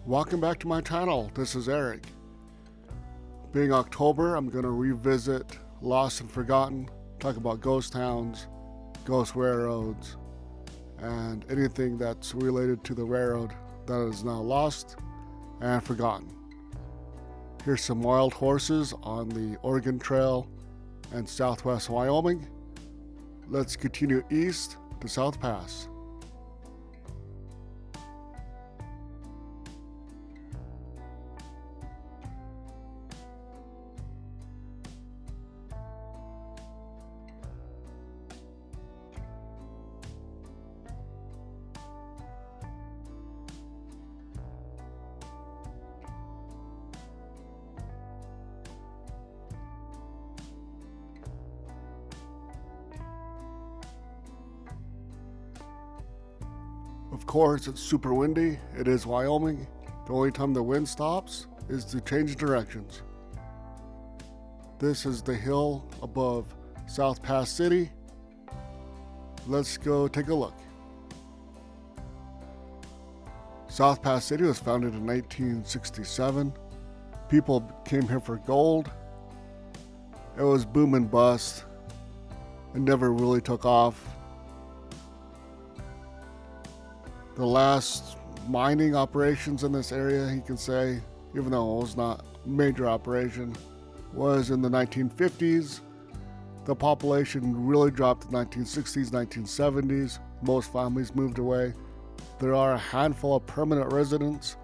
Welcome back to my channel. This is Eric. Being October, I'm going to revisit Lost and Forgotten, talk about ghost towns, ghost railroads, and anything that's related to the railroad that is now lost and forgotten. Here's some wild horses on the Oregon Trail and southwest Wyoming. Let's continue east to South Pass. Of course, it's super windy. It is Wyoming. The only time the wind stops is to change directions. This is the hill above South Pass City. Let's go take a look. South Pass City was founded in 1967. People came here for gold. It was boom and bust. It never really took off. The last mining operations in this area, you can say, even though it was not a major operation, was in the 1950s. The population really dropped in the 1960s, 1970s. Most families moved away. There are a handful of permanent residents,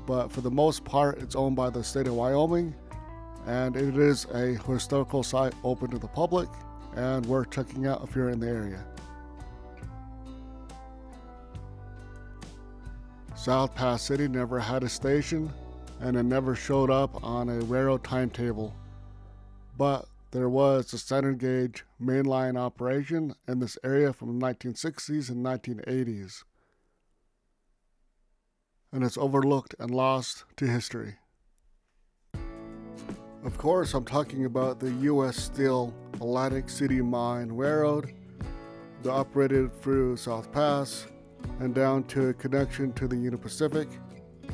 but for the most part, it's owned by the state of Wyoming, and it is a historical site open to the public and worth checking out if you're in the area. South Pass City never had a station, and it never showed up on a railroad timetable, but there was a standard gauge mainline operation in this area from the 1960s and 1980s, and it's overlooked and lost to history. Of course, I'm talking about the U.S. Steel Atlantic City Mine Railroad that operated through South Pass and down to a connection to the Union Pacific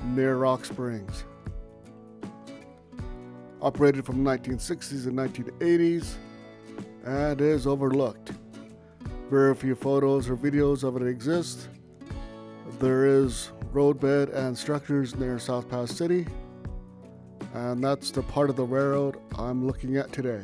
near Rock Springs. Operated from the 1960s and 1980s and is overlooked. Very few photos or videos of it exist. There is roadbed and structures near South Pass City, and that's the part of the railroad I'm looking at today.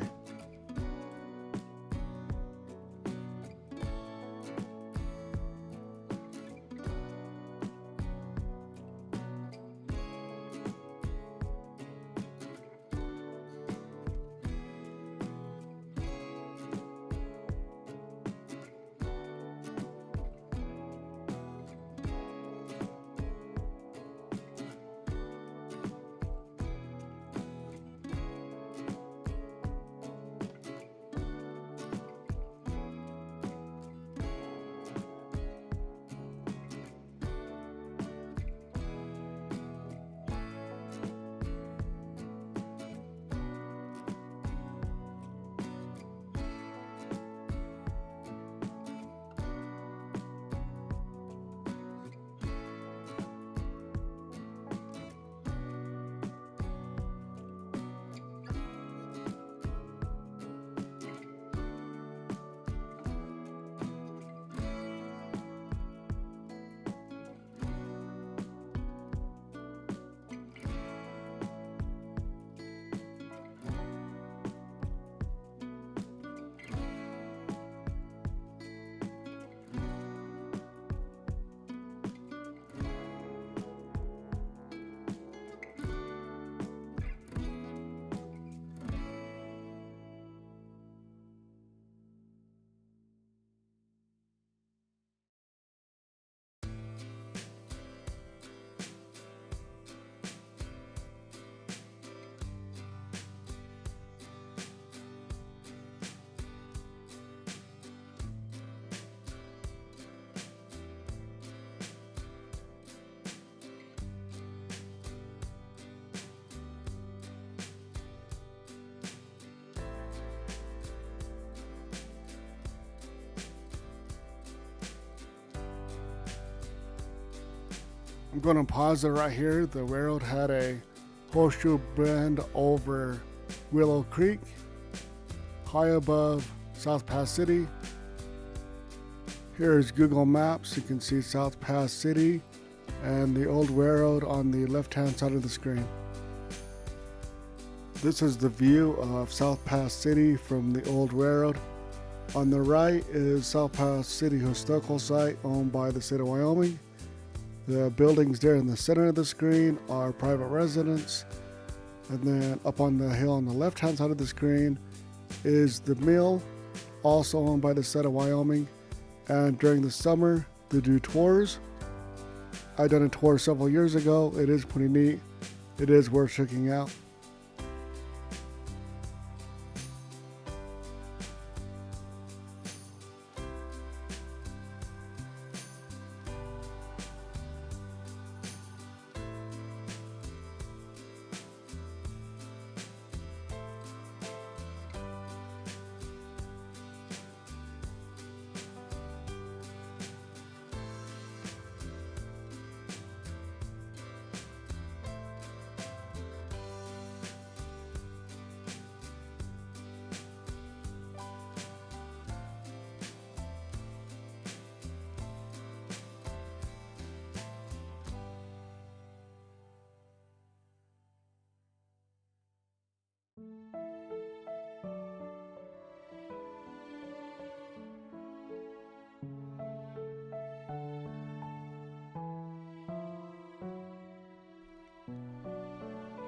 I'm going to pause it right here. The railroad had a horseshoe bend over Willow Creek, high above South Pass City. Here is Google Maps. You can see South Pass City and the old railroad on the left-hand side of the screen. This is the view of South Pass City from the old railroad. On the right is South Pass City Historical Site owned by the state of Wyoming. The buildings there in the center of the screen are private residence. And then up on the hill on the left-hand side of the screen is the mill, also owned by the state of Wyoming. And during the summer, they do tours. I done a tour several years ago. It is pretty neat. It is worth checking out.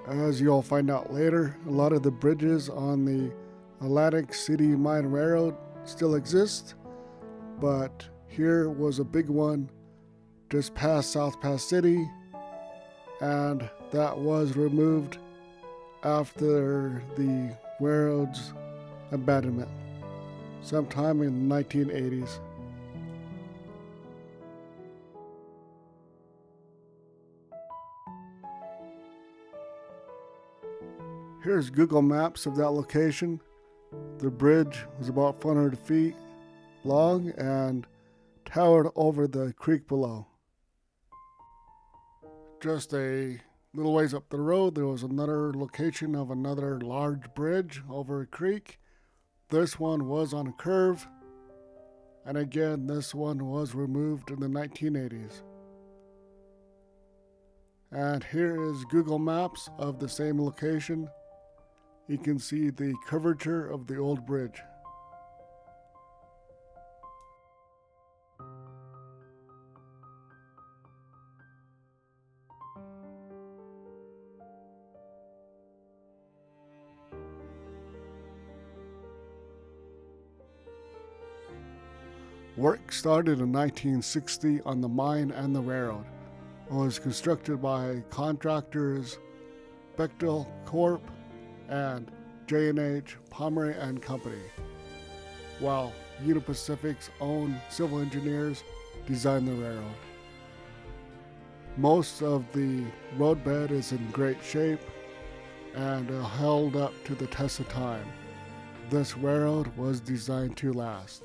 As you'll find out later, a lot of the bridges on the Atlantic City Mine Railroad still exist, but here was a big one just past South Pass City, and that was removed after the railroad's abandonment sometime in the 1980s. Here's Google Maps of that location. The bridge was about 400 feet long and towered over the creek below. Just a little ways up the road, there was another location of another large bridge over a creek. This one was on a curve, and again, this one was removed in the 1980s. And here is Google Maps of the same location. You can see the curvature of the old bridge. Work started in 1960 on the mine and the railroad. It was constructed by contractors Bechtel Corp. And J&H Pomeroy and Company, while Union Pacific's own civil engineers designed the railroad. Most of the roadbed is in great shape and held up to the test of time. This railroad was designed to last.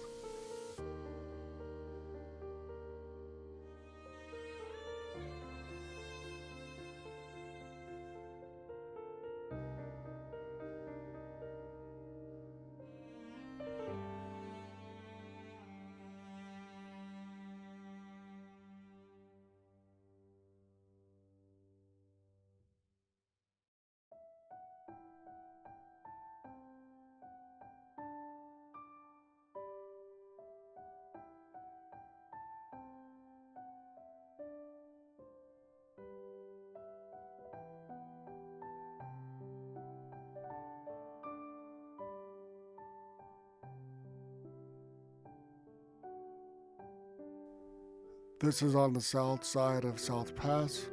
This is on the south side of South Pass.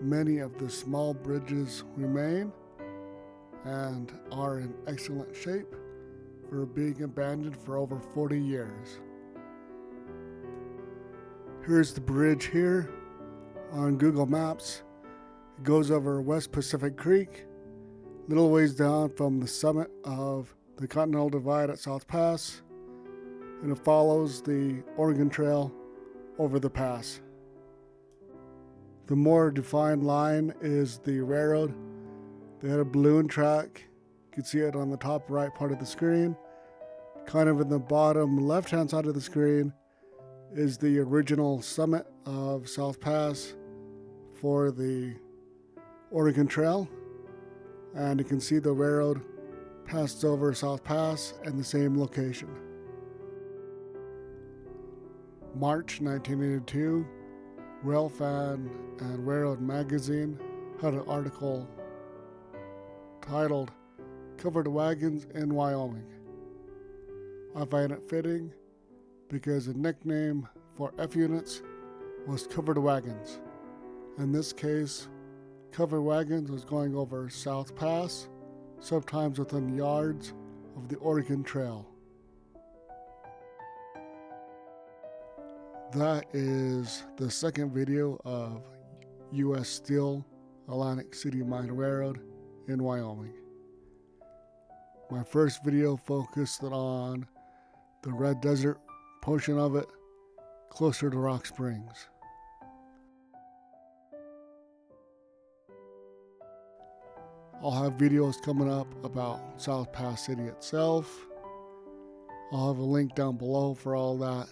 Many of the small bridges remain and are in excellent shape for being abandoned for over 40 years. Here's the bridge here on Google Maps. It goes over West Pacific Creek, little ways down from the summit of the Continental Divide at South Pass, and it follows the Oregon Trail over the pass. The more defined line is the railroad. They had a balloon track. You can see it on the top right part of the screen. Kind of in the bottom left-hand side of the screen is the original summit of South Pass for the Oregon Trail. And you can see the railroad passed over South Pass in the same location. March 1982, Railfan and Railroad Magazine had an article titled "Covered Wagons in Wyoming." I find it fitting because the nickname for F units was covered wagons. In this case, covered wagons was going over South Pass, sometimes within yards of the Oregon Trail. That is the second video of U.S. Steel Atlantic City Mine Railroad in Wyoming. My first video focused on the Red Desert portion of it, closer to Rock Springs. I'll have videos coming up about South Pass City itself. I'll have a link down below for all that.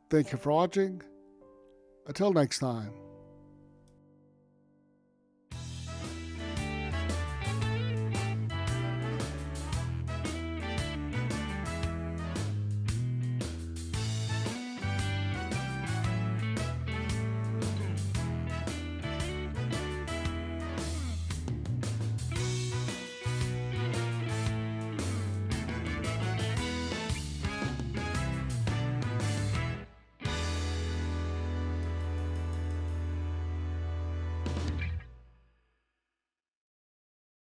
Thank you for watching. Until next time.